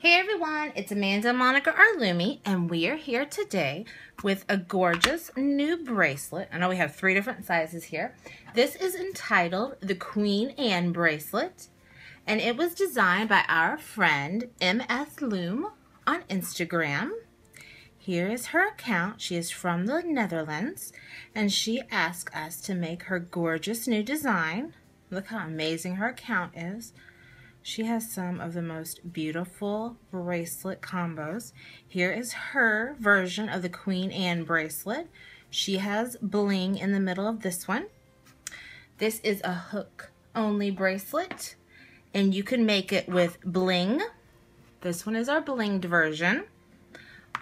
Hey everyone, it's Amanda and Monica or Lumi, and we are here today with a gorgeous new bracelet. I know we have 3 different sizes here. This is entitled the Queen Anne bracelet, and it was designed by our friend MS Loom on Instagram. Here is her account. She is from the Netherlands, and she asked us to make her gorgeous new design. Look how amazing her account is. She has some of the most beautiful bracelet combos. Here is her version of the Queen Anne bracelet. She has bling in the middle of this one. This is a hook only bracelet, and you can make it with bling. This one is our blinged version,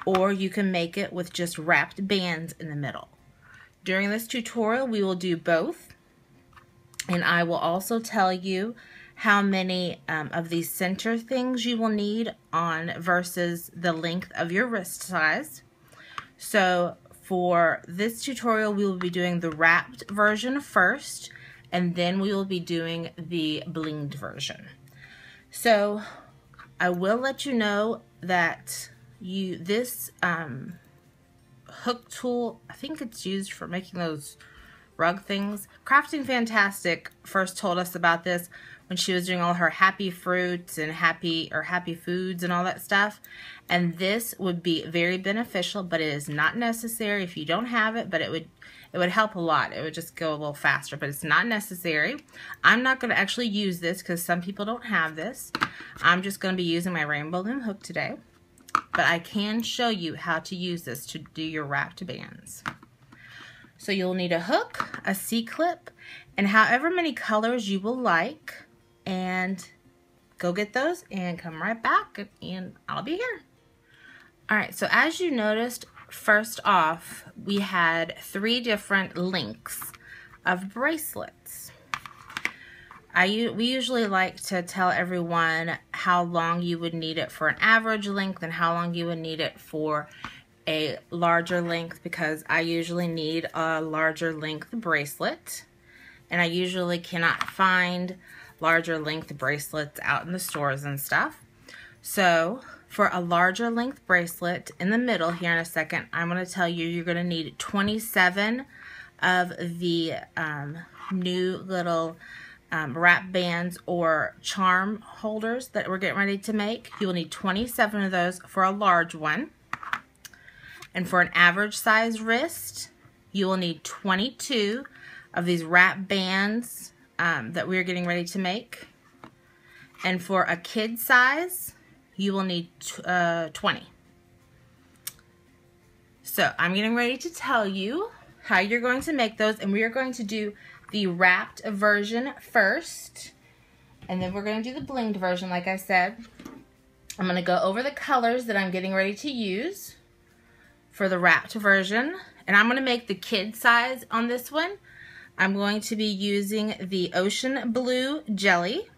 or you can make it with just wrapped bands in the middle. During this tutorial, we will do both, and I will also tell you how many of these center things you will need on versus the length of your wrist size. So for this tutorial, we will be doing the wrapped version first, and then we will be doing the blinged version. So I will let you know that this hook tool, I think it's used for making those rug things. Crafting Fantastic first told us about this when she was doing all her happy fruits and happy foods and all that stuff. And this would be very beneficial, but it is not necessary if you don't have it, but it would help a lot. It would just go a little faster, but it's not necessary. I'm not going to actually use this because some people don't have this. I'm just going to be using my Rainbowloom hook today, but I can show you how to use this to do your wrapped bands. So you'll need a hook, a C-clip, and however many colors you will like. And go get those and come right back and I'll be here. Alright, so as you noticed, first off, we had 3 different lengths of bracelets. We usually like to tell everyone how long you would need it for an average length and how long you would need it for a larger length, because I usually need a larger length bracelet, and I usually cannot find larger length bracelets out in the stores and stuff. So for a larger length bracelet, in the middle here in a second, I'm going to tell you you're going to need 27 of the new little wrap bands or charm holders that we're getting ready to make. You will need 27 of those for a large one. And for an average size wrist, you will need 22 of these wrap bands that we're getting ready to make. And for a kid size, you will need 20. So I'm getting ready to tell you how you're going to make those, and we are going to do the wrapped version first, and then we're going to do the blinged version like I said. I'm going to go over the colors that I'm getting ready to use for the wrapped version, and I'm going to make the kid size on this one. I'm going to be using the Ocean Blue Jelly.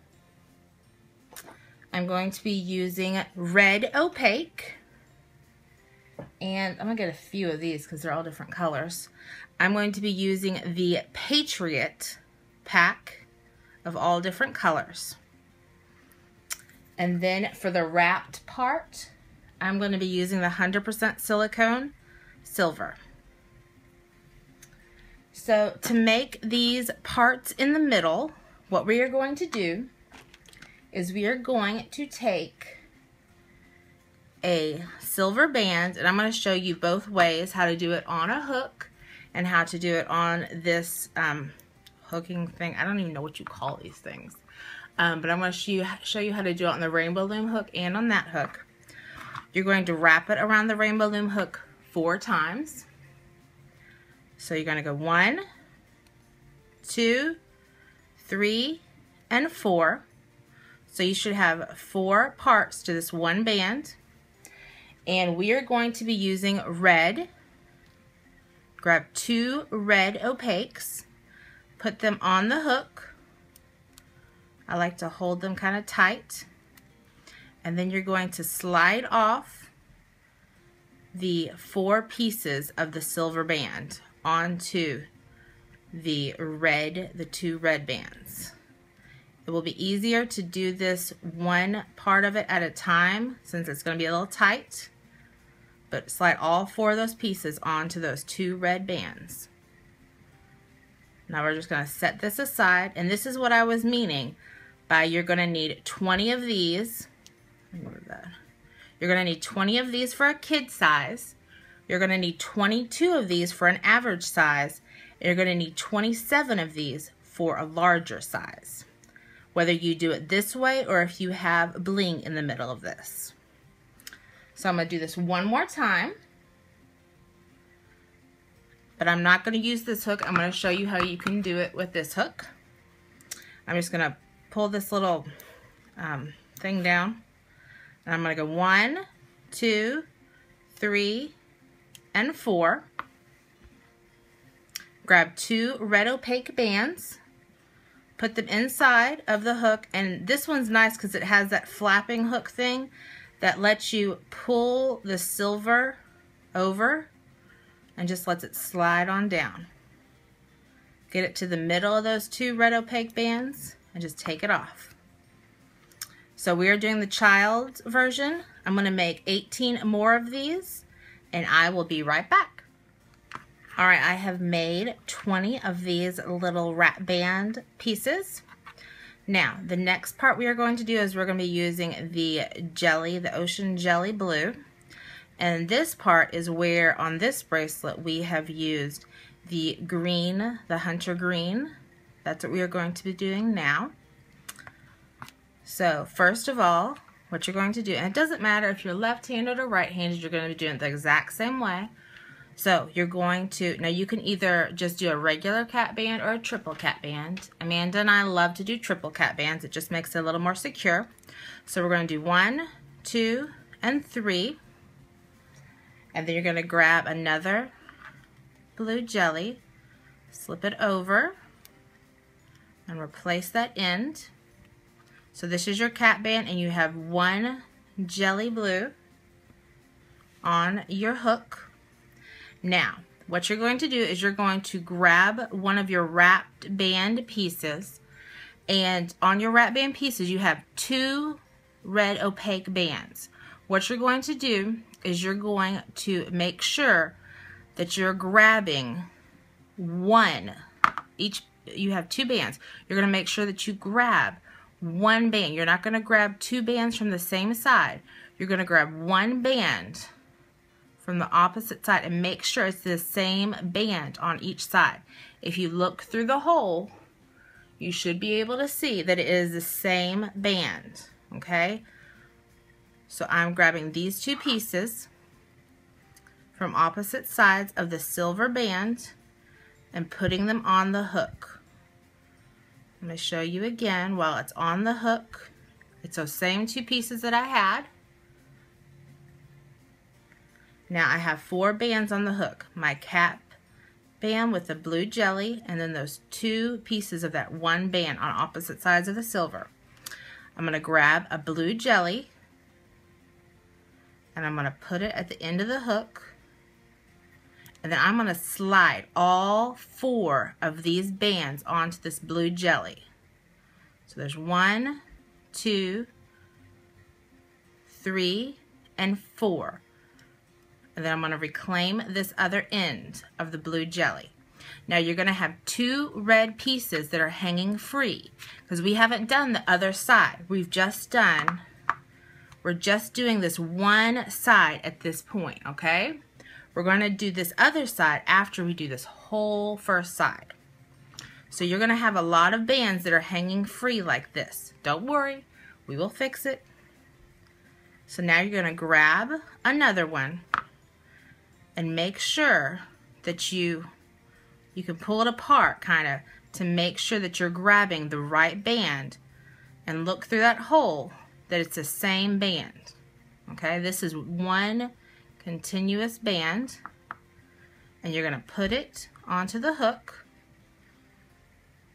I'm going to be using Red Opaque, and I'm going to get a few of these because they're all different colors. I'm going to be using the Patriot pack of all different colors. And then for the wrapped part, I'm going to be using the 100% silicone silver. So to make these parts in the middle, what we are going to do is we are going to take a silver band, and I'm going to show you both ways how to do it on a hook and how to do it on this hooking thing. I don't even know what you call these things, but I'm going to show you how to do it on the Rainbowloom hook and on that hook. You're going to wrap it around the Rainbowloom hook 4 times. So you're going to go 1, 2, 3, and 4. So you should have 4 parts to this one band. And we are going to be using red. Grab 2 red opaques, put them on the hook. I like to hold them kind of tight. And then you're going to slide off the 4 pieces of the silver band onto the 2 red bands. It will be easier to do this one part of it at a time since it's going to be a little tight. But slide all 4 of those pieces onto those 2 red bands. Now we're just going to set this aside, and this is what I was meaning by you're going to need 20 of these. You're going to need 20 of these for a kid size. You're going to need 22 of these for an average size. And you're going to need 27 of these for a larger size. Whether you do it this way or if you have bling in the middle of this. So I'm going to do this one more time. But I'm not going to use this hook. I'm going to show you how you can do it with this hook. I'm just going to pull this little thing down. And I'm going to go 1, 2, 3, and 4. Grab 2 red opaque bands. Put them inside of the hook. And this one's nice because it has that flapping hook thing that lets you pull the silver over and just lets it slide on down. Get it to the middle of those 2 red opaque bands and just take it off. So we are doing the child's version. I'm going to make 18 more of these and I will be right back. Alright, I have made 20 of these little wrap band pieces. Now, the next part we are going to do is we're going to be using the jelly, the ocean jelly blue. And this part is where on this bracelet we have used the green, the hunter green. That's what we are going to be doing now. So first of all, what you're going to do, and it doesn't matter if you're left-handed or right-handed, you're going to be doing it the exact same way. So you're going to, now you can either just do a regular cat band or a triple cat band. Amanda and I love to do triple cat bands. It just makes it a little more secure. So we're going to do 1, 2, and 3. And then you're going to grab another blue jelly, slip it over, and replace that end. So this is your cat band, and you have 1 jelly blue on your hook. Now, what you're going to do is you're going to grab one of your wrapped band pieces, and on your wrap band pieces you have 2 red opaque bands. What you're going to do is you're going to make sure that you're grabbing one. You have 2 bands. You're going to make sure that you grab 1 band. You're not going to grab 2 bands from the same side. You're going to grab 1 band from the opposite side and make sure it's the same band on each side. If you look through the hole, you should be able to see that it is the same band. Okay? So I'm grabbing these 2 pieces from opposite sides of the silver band and putting them on the hook. I'm going to show you again while it's on the hook. It's those same 2 pieces that I had. Now I have 4 bands on the hook. My cap band with the blue jelly, and then those 2 pieces of that 1 band on opposite sides of the silver. I'm going to grab a blue jelly and I'm going to put it at the end of the hook, and then I'm going to slide all 4 of these bands onto this blue jelly. So there's 1, 2, 3, and 4. And then I'm going to reclaim this other end of the blue jelly. Now you're going to have 2 red pieces that are hanging free because we haven't done the other side. We're just doing this one side at this point, okay? We're going to do this other side after we do this whole first side. So you're going to have a lot of bands that are hanging free like this. Don't worry, we will fix it. So now you're going to grab another one and make sure that you can pull it apart kind of to make sure that you're grabbing the right band, and look through that hole that it's the same band. Okay, this is 1 continuous band, and you're going to put it onto the hook,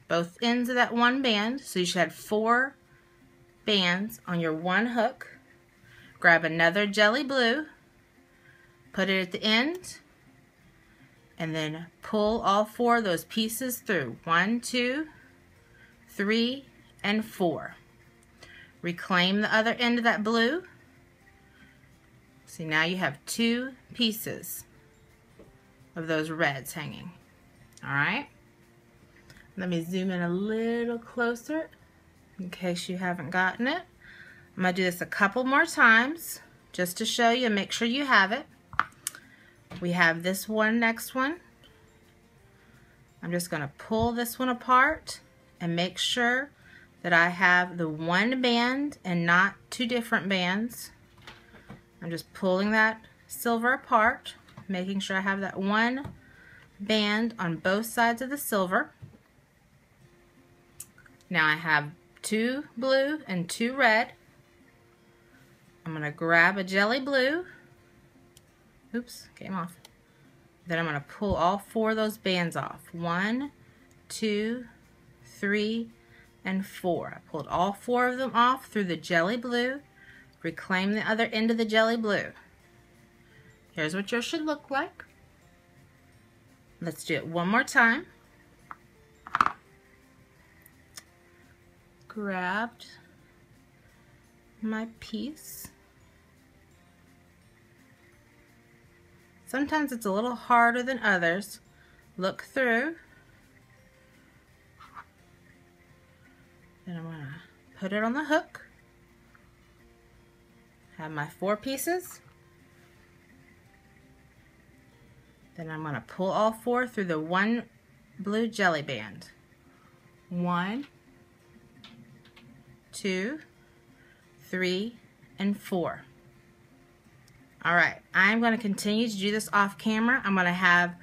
both ends of that 1 band. So you should have 4 bands on your 1 hook. Grab another jelly blue, put it at the end, and then pull all 4 of those pieces through. 1, 2, 3, and 4. Reclaim the other end of that blue. See, now you have 2 pieces of those reds hanging. All right. Let me zoom in a little closer in case you haven't gotten it. I'm going to do this a couple more times just to show you and make sure you have it. We have this one, next one. I'm just going to pull this one apart and make sure that I have the one band and not 2 different bands. I'm just pulling that silver apart, making sure I have that one band on both sides of the silver. Now I have 2 blue and 2 red. I'm going to grab a jelly blue. Oops, came off. Then I'm going to pull all 4 of those bands off. 1, 2, 3, and 4. I pulled all 4 of them off through the jelly blue. Reclaim the other end of the jelly blue. Here's what yours should look like. Let's do it one more time. Grabbed my piece. Sometimes it's a little harder than others. Look through. Then I'm going to put it on the hook. Have my 4 pieces. Then I'm going to pull all 4 through the one blue jelly band. 1, 2, 3, and 4. Alright, I'm going to continue to do this off camera. I'm going to have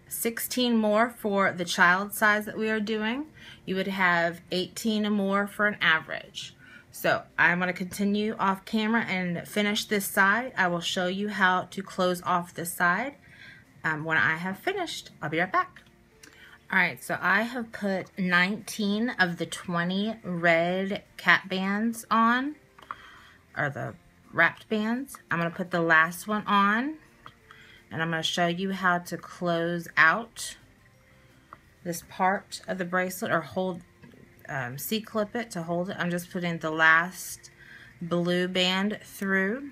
16 more for the child size that we are doing. You would have 18 more for an average. So I'm going to continue off camera and finish this side. I will show you how to close off this side when I have finished. I'll be right back. Alright, so I have put 19 of the 20 red cap bands on, or the wrapped bands. I'm going to put the last one on, and I'm going to show you how to close out this part of the bracelet, or hold, C-clip it to hold it. I'm just putting the last blue band through.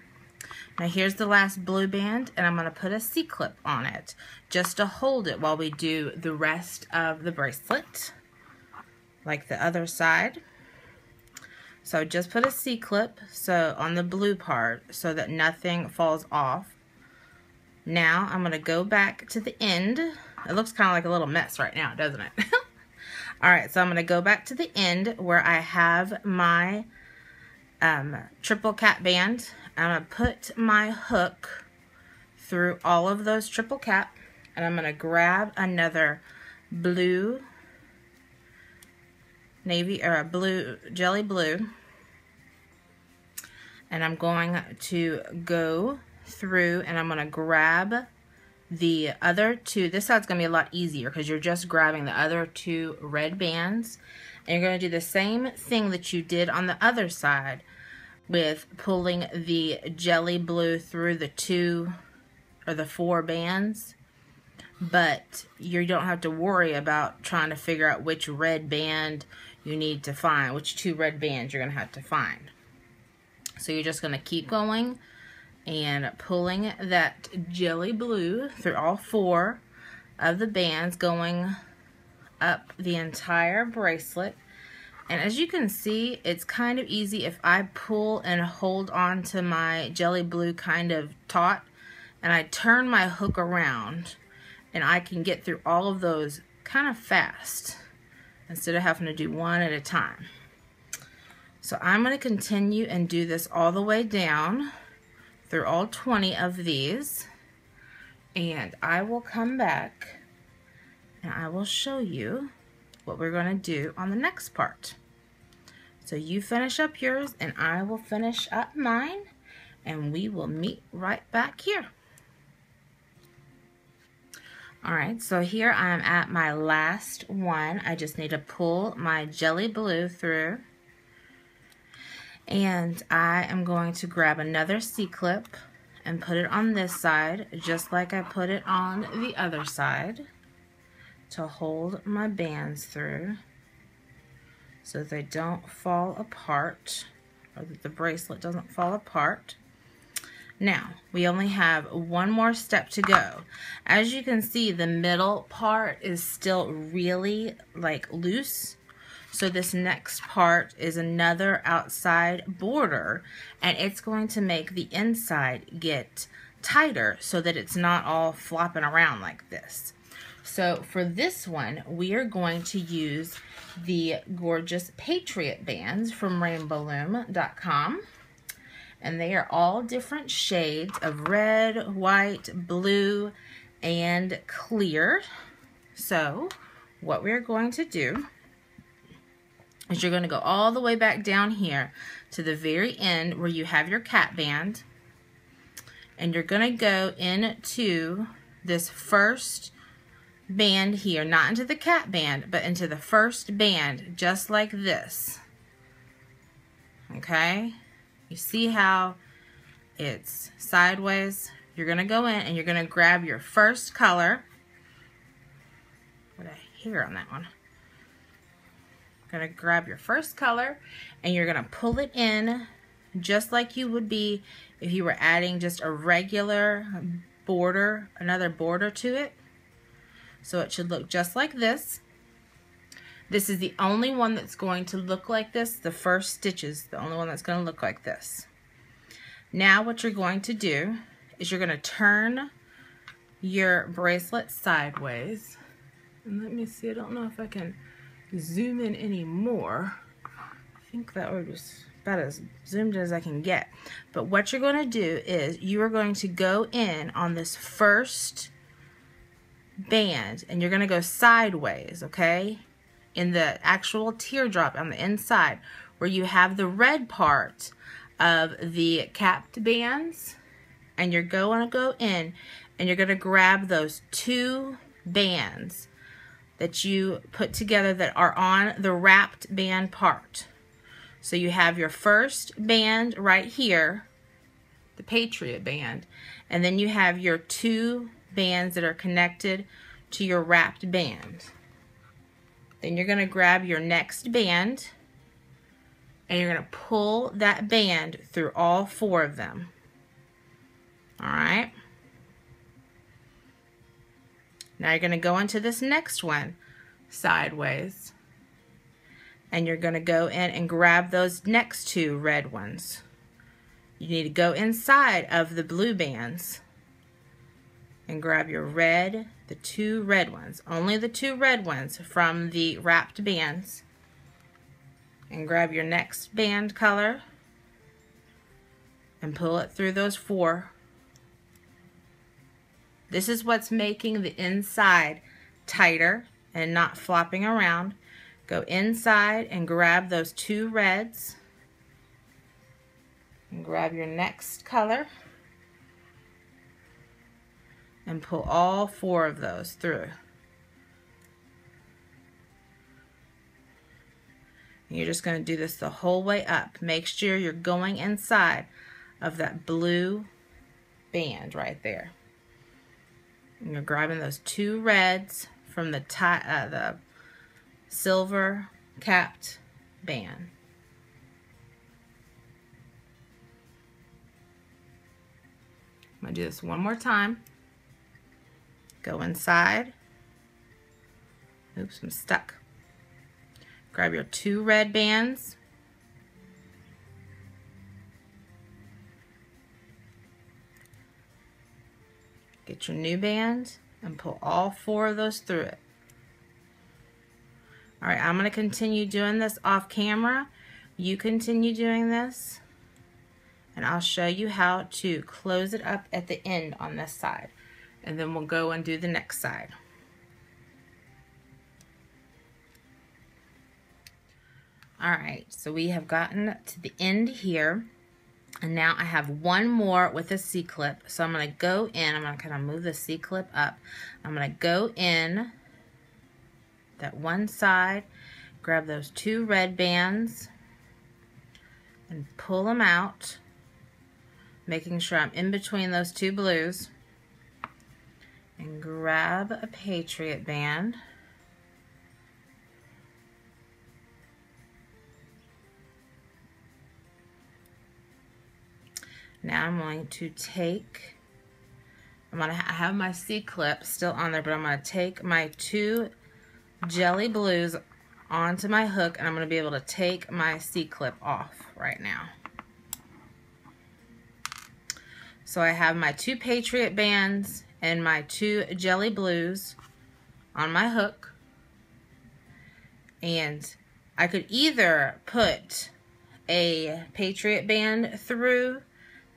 Now here's the last blue band, and I'm going to put a C-clip on it just to hold it while we do the rest of the bracelet, like the other side. So just put a C-clip on the blue part so that nothing falls off. Now I'm going to go back to the end. It looks kind of like a little mess right now, doesn't it? Alright, so I'm going to go back to the end where I have my triple cap band. I'm going to put my hook through all of those triple cap, and I'm going to grab another blue navy, or a blue, jelly blue, and I'm going to go through and I'm going to grab the other 2. This side's going to be a lot easier because you're just grabbing the other 2 red bands, and you're going to do the same thing that you did on the other side with pulling the jelly blue through the 2 or the 4 bands, but you don't have to worry about trying to figure out which red band you need to find, which 2 red bands you're going to have to find. So you're just going to keep going and pulling that jelly blue through all 4 of the bands, going up the entire bracelet. And as you can see, it's kind of easy if I pull and hold on to my jelly blue kind of taut, and I turn my hook around, and I can get through all of those kind of fast instead of having to do one at a time. So I'm going to continue and do this all the way down through all 20 of these, and I will come back and I will show you what we're going to do on the next part. So you finish up yours and I will finish up mine, and we will meet right back here. Alright, so here I am at my last one. I just need to pull my jelly blue through, and I am going to grab another C-clip and put it on this side just like I put it on the other side to hold my bands through. so that they don't fall apart, or that the bracelet doesn't fall apart. Now, we only have one more step to go. As you can see, the middle part is still really like loose. So this next part is another outside border, and it's going to make the inside get tighter so that it's not all flopping around like this. So for this one, we are going to use the gorgeous Patriot bands from Rainbowloom.com. And they are all different shades of red, white, blue, and clear. So what we're going to do is you're going to go all the way back down here to the very end where you have your cap band. And you're going to go into this first band here, not into the cap band, but into the first band, just like this. Okay? You see how it's sideways? You're going to go in and you're going to grab your first color. What a hair on that one. Going to grab your first color and you're going to pull it in just like you would be if you were adding just a regular border, another border to it. So it should look just like this. This is the only one that's going to look like this. The first stitch is the only one that's going to look like this. Now what you're going to do is you're going to turn your bracelet sideways. And let me see, I don't know if I can zoom in any more. I think that was about as zoomed in as I can get. But what you're going to do is you are going to go in on this first band and you're going to go sideways, okay? In the actual teardrop on the inside where you have the red part of the capped bands, and you're going to go in and you're going to grab those two bands that you put together that are on the wrapped band part. So you have your first band right here, the Patriot band, and then you have your two bands that are connected to your wrapped band. Then you're going to grab your next band and you're going to pull that band through all four of them. Alright? Now you're going to go into this next one sideways. And you're going to go in and grab those next two red ones. You need to go inside of the blue bands and grab your red, the two red ones, only the two red ones from the wrapped bands, and grab your next band color and pull it through those four. This is what's making the inside tighter and not flopping around. Go inside and grab those two reds and grab your next color and pull all four of those through. And you're just going to do this the whole way up. Make sure you're going inside of that blue band right there. And you're grabbing those two reds from the silver capped band. I'm going to do this one more time. Go inside. Oops, I'm stuck. Grab your two red bands. Get your new band and pull all four of those through it. Alright, I'm going to continue doing this off camera. You continue doing this, and I'll show you how to close it up at the end on this side. And then we'll go and do the next side. Alright, so we have gotten to the end here. And now I have one more with a C-clip. So I'm going to go in. I'm going to kind of move the C-clip up. I'm going to go in that one side, grab those two red bands, and pull them out, making sure I'm in between those two blues. And grab a Patriot band. Now I'm going to take, I have my C-clip still on there, but I'm going to take my 2 jelly blues onto my hook, and I'm going to be able to take my C-clip off right now. So I have my 2 Patriot bands and my 2 jelly blues on my hook, and I could either put a Patriot band through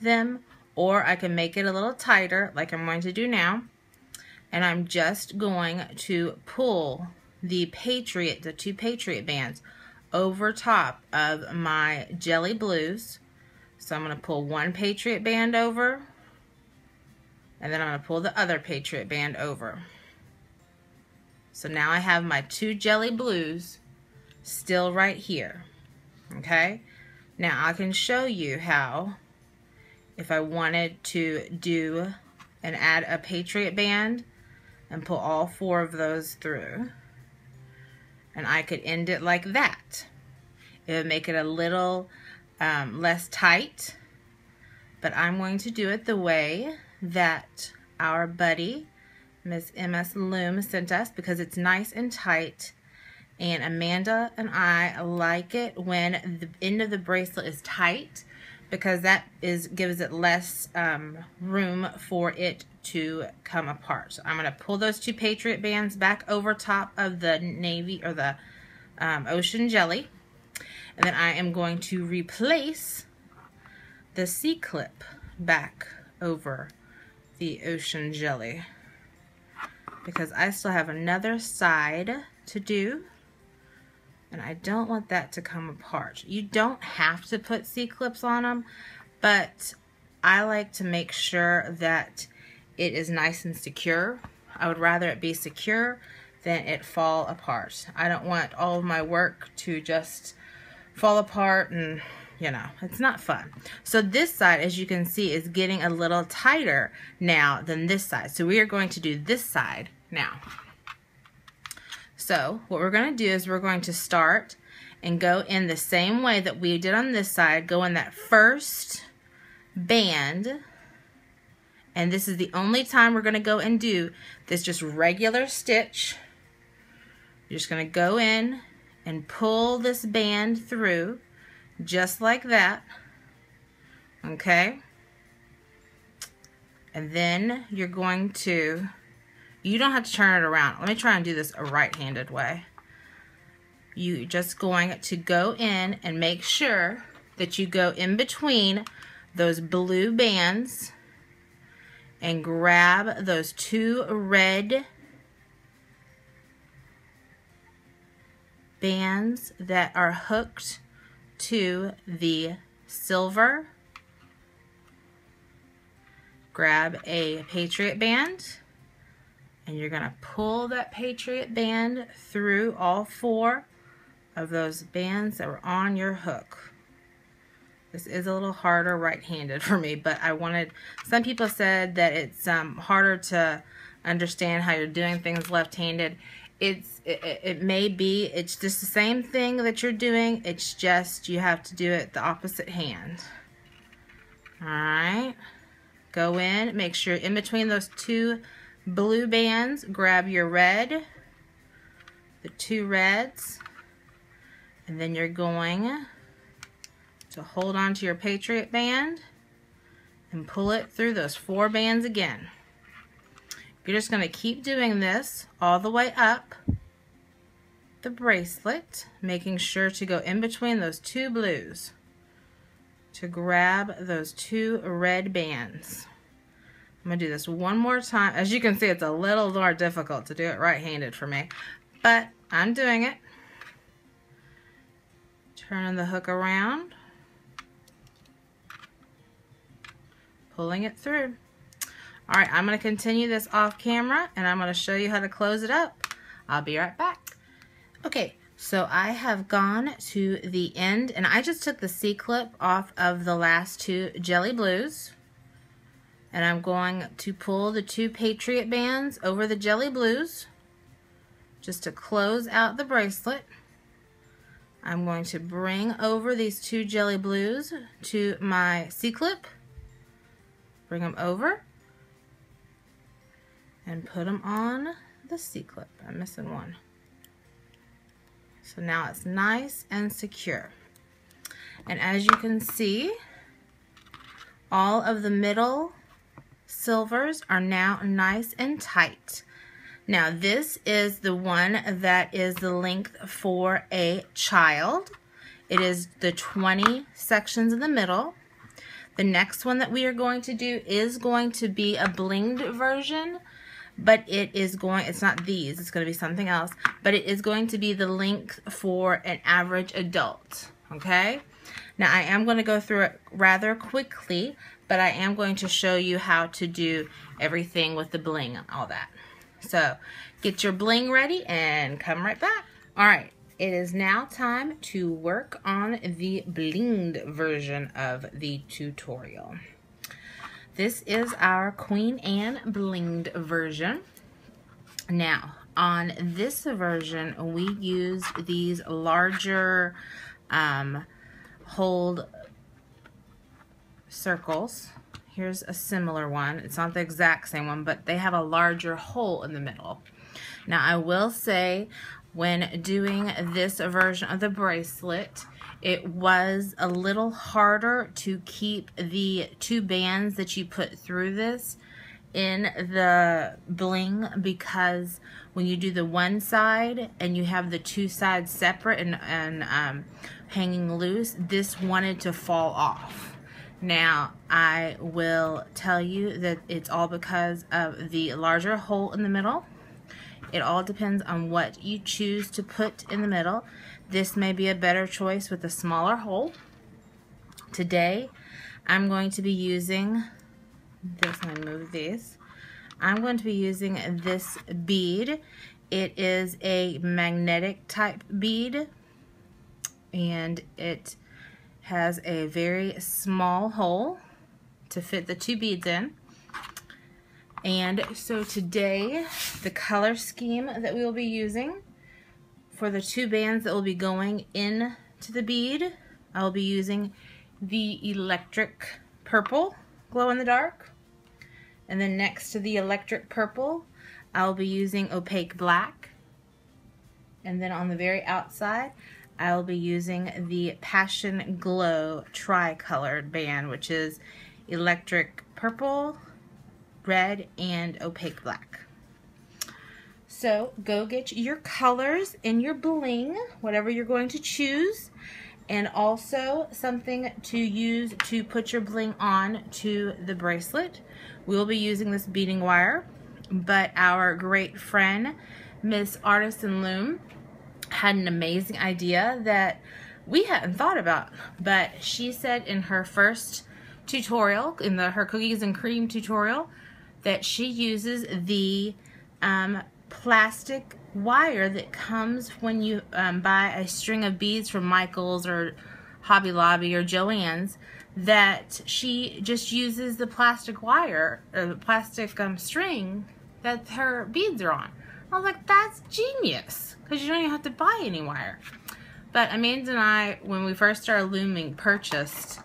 them, or I can make it a little tighter like I'm going to do now, and I'm just going to pull the 2 Patriot bands over top of my jelly blues. So I'm going to pull 1 Patriot band over, and then I'm going to pull the other Patriot band over. So now I have my 2 jelly blues still right here. Okay? Now I can show you how, if I wanted to do and add a Patriot band and pull all 4 of those through, and I could end it like that. It would make it a little less tight, but I'm going to do it the way that our buddy Miss MS Loom sent us, because it's nice and tight, and Amanda and I like it when the end of the bracelet is tight, because that gives it less room for it to come apart. So I'm going to pull those 2 Patriot bands back over top of the navy, or the ocean jelly, and then I am going to replace the C-clip back over the ocean jelly, because I still have another side to do, and I don't want that to come apart. You don't have to put C-clips on them, but I like to make sure that it is nice and secure. I would rather it be secure than it fall apart. I don't want all of my work to just fall apart, and you know, it's not fun. So this side, as you can see, is getting a little tighter now than this side. So we are going to do this side now. So what we're going to do is we're going to start and go in the same way that we did on this side. Go in that first band, and this is the only time we're going to go and do this just regular stitch. You're just going to go in and pull this band through just like that, okay? And then you're going to, you don't have to turn it around. Let me try and do this a right-handed way. You're just going to go in and make sure that you go in between those blue bands and grab those 2 red bands that are hooked to the silver. Grab a Patriot band, and you're going to pull that Patriot band through all 4 of those bands that were on your hook. This is a little harder right-handed for me, but I wanted, some people said that it's harder to understand how you're doing things left-handed. It may be, it's just the same thing that you're doing, it's just you have to do it the opposite hand. Alright, go in, make sure in between those 2 blue bands, grab your red, the 2 reds, and then you're going to hold on to your Patriot band and pull it through those 4 bands again. You're just going to keep doing this all the way up the bracelet, making sure to go in between those 2 blues to grab those 2 red bands. I'm going to do this one more time. As you can see, it's a little more difficult to do it right-handed for me, but I'm doing it. Turning the hook around, pulling it through. Alright, I'm going to continue this off camera, and I'm going to show you how to close it up. I'll be right back. Okay, so I have gone to the end, and I just took the C-clip off of the last 2 jelly blues, and I'm going to pull the 2 Patriot bands over the jelly blues just to close out the bracelet. I'm going to bring over these 2 jelly blues to my C-clip, bring them over and put them on the C-clip. I'm missing one. So now it's nice and secure. And as you can see, all of the middle silvers are now nice and tight. Now this is the one that is the length for a child. It is the 20 sections in the middle. The next one that we are going to do is going to be a blinged version, but it's not these, it's going to be something else, but it is going to be the length for an average adult, okay? Now I am going to go through it rather quickly, but I am going to show you how to do everything with the bling and all that. So get your bling ready and come right back. All right, it is now time to work on the blinged version of the tutorial. This is our Queen Anne blinged version. Now, on this version, we use these larger hold circles. Here's a similar one. It's not the exact same one, but they have a larger hole in the middle. Now, I will say, when doing this version of the bracelet, it was a little harder to keep the two bands that you put through this in the bling, because when you do the one side and you have the two sides separate and hanging loose, this wanted to fall off. Now, I will tell you that it's all because of the larger hole in the middle. It all depends on what you choose to put in the middle. This may be a better choice with a smaller hole. Today, I'm going to be using this. Let me move these. I'm going to be using this bead. It is a magnetic type bead, and it has a very small hole to fit the two beads in. And so today, the color scheme that we will be using for the two bands that will be going into the bead, I will be using the electric purple, glow in the dark. And then next to the electric purple, I'll be using opaque black. And then on the very outside, I'll be using the Passion Glow tri-colored band, which is electric purple, red, and opaque black. So go get your colors and your bling, whatever you're going to choose, and also something to use to put your bling on to the bracelet. We'll be using this beading wire, but our great friend, Miss Artisan Loom, had an amazing idea that we hadn't thought about, but she said in her first tutorial, in her cookies and cream tutorial, that she uses the plastic wire that comes when you buy a string of beads from Michael's or Hobby Lobby or Joann's, that she just uses the plastic wire or the plastic string that her beads are on. I was like, that's genius, because you don't even have to buy any wire. But Amanda and I, when we first started looming, purchased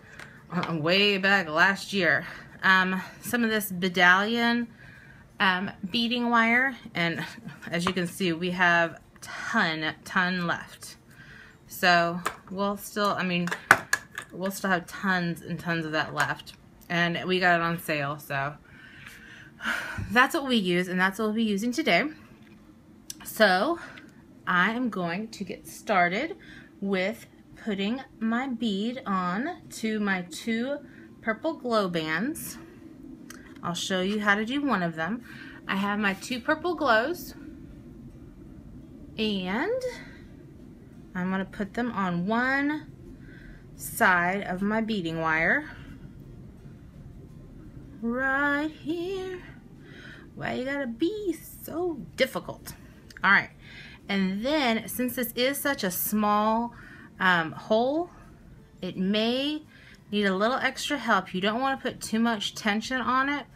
way back last year some of this medallion beading wire, and as you can see, we have ton left. So we'll still have tons and tons of that left, and we got it on sale. So that's what we use, and that's what we'll be using today. So I am going to get started with putting my bead on to my two purple glow bands. I'll show you how to do one of them. I have my two purple glows, and I'm going to put them on one side of my beading wire right here. Why you gotta be so difficult? All right, and then since this is such a small hole, it may need a little extra help. You don't want to put too much tension on it,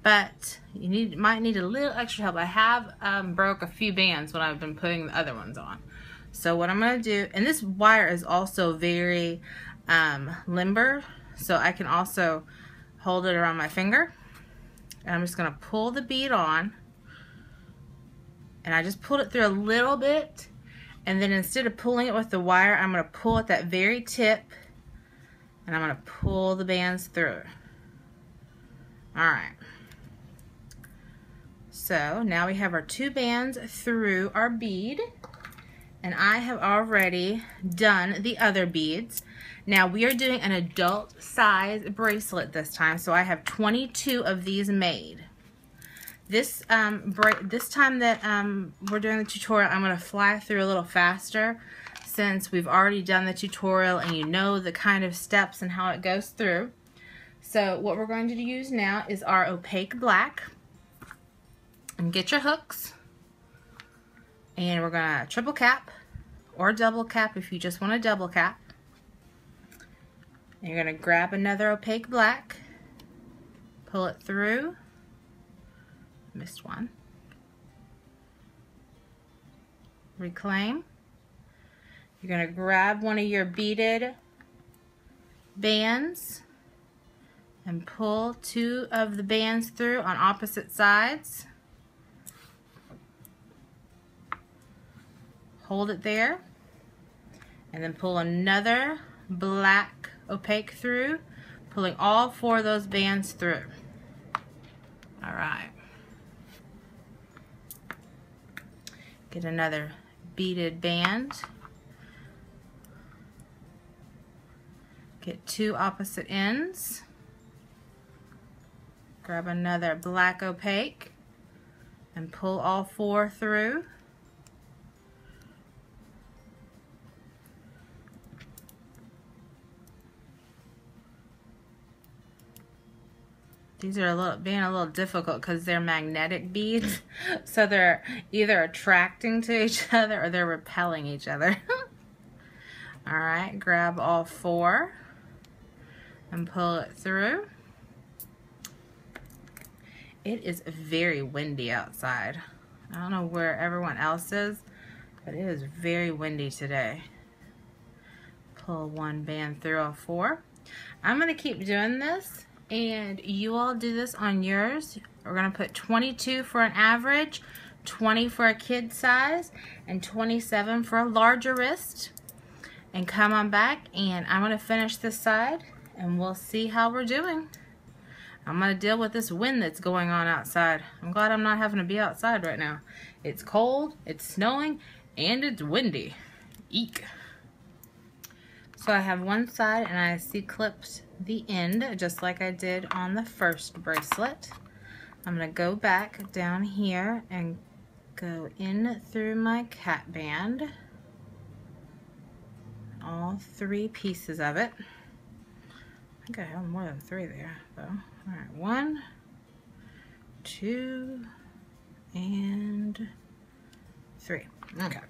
but you might need a little extra help. I have broke a few bands when I've been putting the other ones on. So what I'm going to do, and this wire is also very limber, so I can also hold it around my finger, and I'm just going to pull the bead on, and I just pulled it through a little bit, and then instead of pulling it with the wire, I'm going to pull at that very tip, and I'm going to pull the bands through. Alright, so now we have our 2 bands through our bead, and I have already done the other beads. Now we are doing an adult size bracelet this time, so I have 22 of these made. This time that we're doing the tutorial, I'm going to fly through a little faster since we've already done the tutorial and you know the kind of steps and how it goes through. So what we're going to use now is our opaque black. And get your hooks. And we're going to triple cap or double cap if you just want to double cap. And you're going to grab another opaque black, pull it through. Missed one. Reclaim. You're going to grab one of your beaded bands and pull 2 of the bands through on opposite sides. Hold it there, and then pull another black opaque through, pulling all 4 of those bands through. Alright. Get another beaded band. Get 2 opposite ends. Grab another black opaque and pull all 4 through. These are being a little difficult because they're magnetic beads, so they're either attracting to each other or they're repelling each other. Alright, grab all 4 and pull it through. It is very windy outside. I don't know where everyone else is, but it is very windy today. Pull 1 band through all 4. I'm going to keep doing this, and you all do this on yours. We're going to put 22 for an average, 20 for a kid size, and 27 for a larger wrist. And come on back, and I'm going to finish this side, and we'll see how we're doing. I'm going to deal with this wind that's going on outside. I'm glad I'm not having to be outside right now. It's cold, it's snowing, and it's windy. Eek. So I have one side, and I C-clipped the end just like I did on the first bracelet. I'm going to go back down here and go in through my cat band, all 3 pieces of it. I think I have more than 3 there though. Alright, 1, 2, and 3. Okay.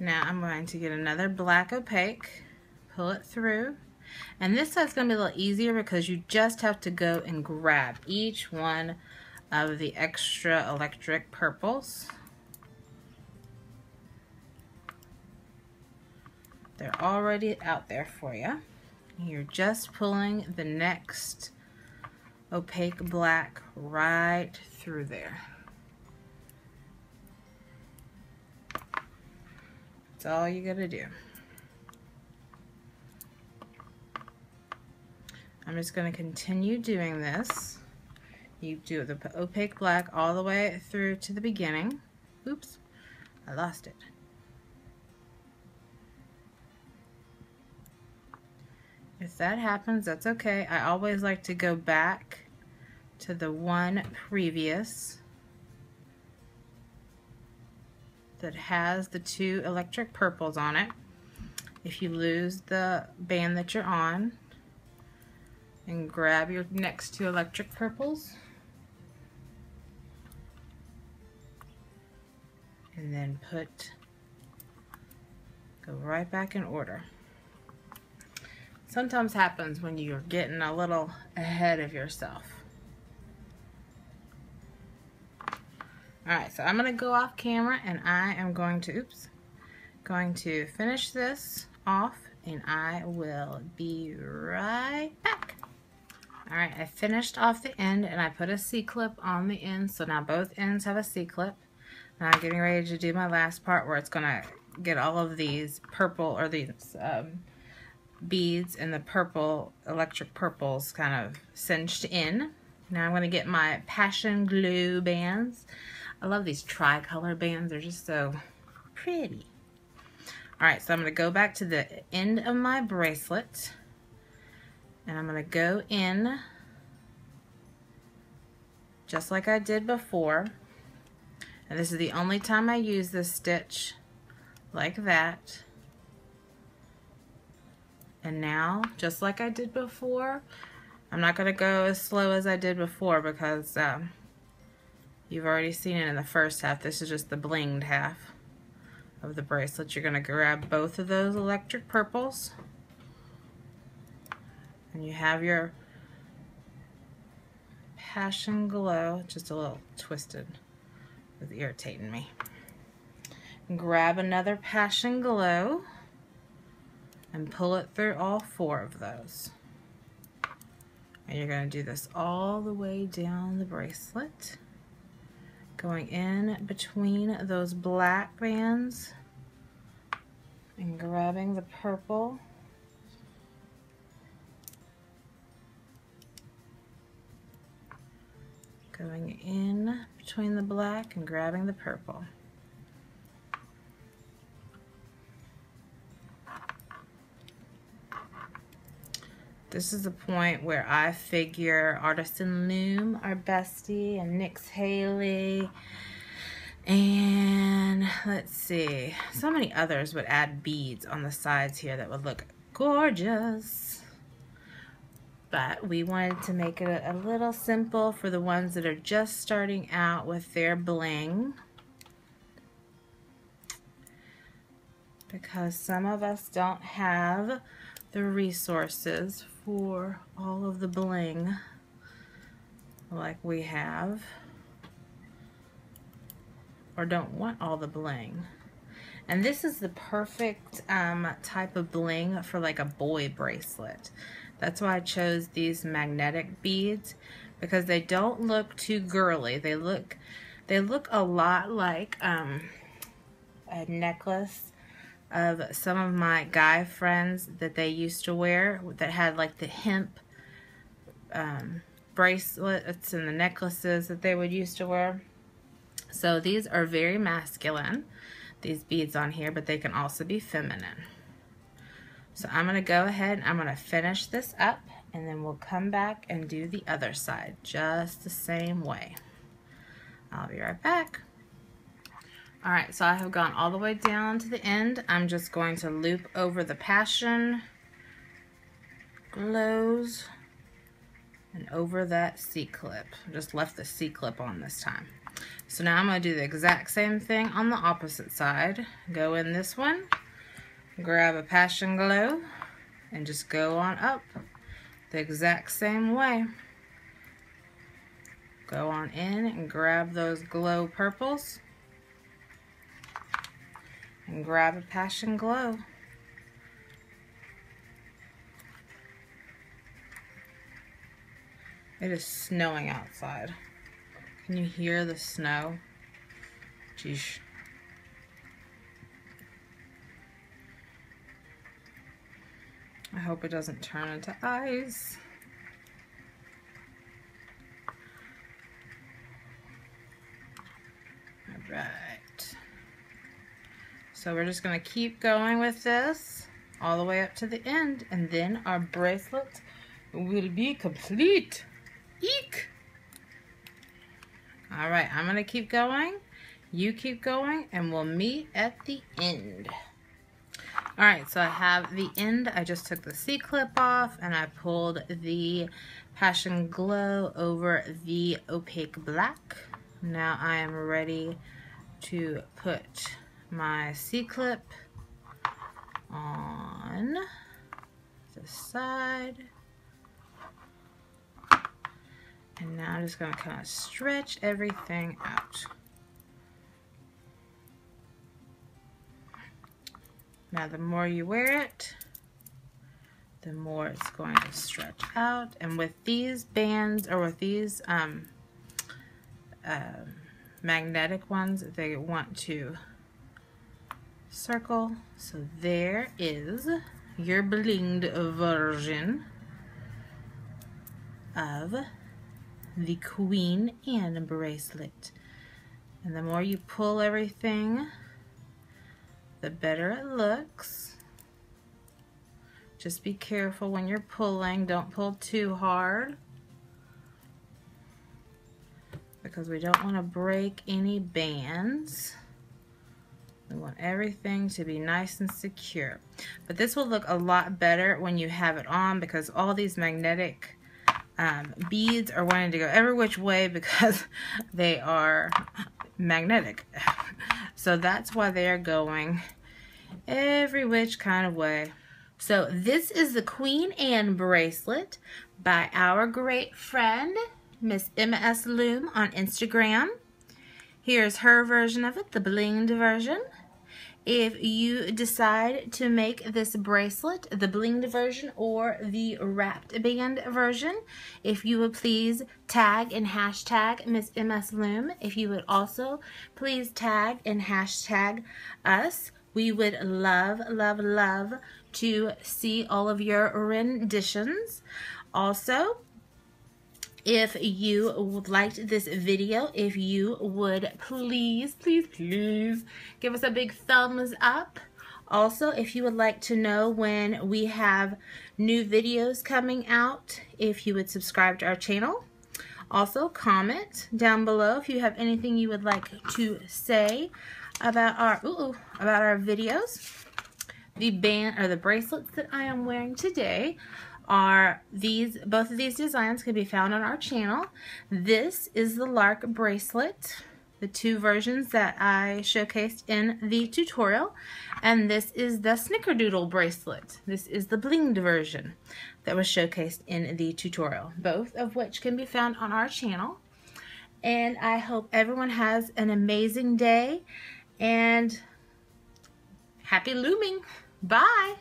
Now I'm going to get another black opaque, pull it through. And this side's going to be a little easier because you just have to go and grab each one of the extra electric purples. They're already out there for you. You're just pulling the next opaque black right through there. That's all you gotta do. I'm just going to continue doing this. You do the opaque black all the way through to the beginning. Oops, I lost it. If that happens, that's okay. I always like to go back to the one previous that has the 2 electric purples on it. If you lose the band that you're on, and grab your next 2 electric purples, and then go right back in order. Sometimes happens when you're getting a little ahead of yourself. Alright, so I'm going to go off camera, and I am going to finish this off, and I will be right back. All right, I finished off the end and I put a C-clip on the end, so now both ends have a C-clip. Now I'm getting ready to do my last part where it's gonna get all of these purple, or these beads and the purple, electric purples kind of cinched in. Now I'm gonna get my passion glue bands. I love these tricolor bands, they're just so pretty. All right, so I'm gonna go back to the end of my bracelet and I'm gonna go in just like I did before. And this is the only time I use this stitch, like that. And now, just like I did before, I'm not gonna go as slow as I did before because you've already seen it in the first half. This is just the blinged half of the bracelet. You're gonna grab both of those electric purples and you have your passion glow, just a little twisted, it's irritating me. Grab another passion glow and pull it through all 4 of those. And you're going to do this all the way down the bracelet, going in between those black bands and grabbing the purple. Going in between the black and grabbing the purple. This is the point where I figure Artisan Loom, our bestie, and Nyx Haley, and let's see, so many others would add beads on the sides here that would look gorgeous. But we wanted to make it a little simple for the ones that are just starting out with their bling, because some of us don't have the resources for all of the bling like we have, or don't want all the bling. And this is the perfect type of bling for like a boy bracelet. That's why I chose these magnetic beads, because they don't look too girly. They look a lot like a necklace of some of my guy friends that they used to wear, that had like the hemp bracelets and the necklaces that they would used to wear. So these are very masculine, these beads on here, but they can also be feminine. So I'm going to go ahead and I'm going to finish this up, and then we'll come back and do the other side just the same way. I'll be right back. Alright, so I have gone all the way down to the end. I'm just going to loop over the passion glows and over that C-clip. Just left the C-clip on this time. So now I'm going to do the exact same thing on the opposite side. Go in this one, grab a passion glow, and just go on up the exact same way. Go on in and grab those glow purples and grab a passion glow. It is snowing outside. Can you hear the snow? Jeez. I hope it doesn't turn into ice. All right. So we're just going to keep going with this all the way up to the end, and then our bracelet will be complete. Eek! All right, I'm going to keep going. You keep going, and we'll meet at the end. All right, so I have the end. I just took the C-clip off, and I pulled the passion glow over the opaque black. Now I am ready to put my C-clip on the side. And now I'm just going to kind of stretch everything out. Now the more you wear it, the more it's going to stretch out. And with these bands, or with these magnetic ones, they want to circle. So there is your blinged version of the Queen Anne bracelet. And the more you pull everything, the better it looks. Just be careful when you're pulling. Don't pull too hard, because we don't want to break any bands. We want everything to be nice and secure. But this will look a lot better when you have it on, because all these magnetic beads are wanting to go every which way because they are magnetic. So that's why they are going every which kind of way. So this is the Queen Anne bracelet by our great friend Miss MS Loom on Instagram. Here's her version of it, the blinged version. If you decide to make this bracelet, the blinged version or the wrapped band version, if you would please tag and hashtag Miss MS Loom. If you would also please tag and hashtag us. We would love, love, love to see all of your renditions. Also, if you liked this video, if you would please, please, please give us a big thumbs up. Also, if you would like to know when we have new videos coming out, if you would subscribe to our channel. Also, comment down below if you have anything you would like to say about our videos. The band or the bracelets that I am wearing today are these. Both of these designs can be found on our channel. This is the Lark bracelet, the two versions that I showcased in the tutorial, and this is the Snickerdoodle bracelet. This is the blinged version that was showcased in the tutorial, both of which can be found on our channel. And I hope everyone has an amazing day and happy looming. Bye.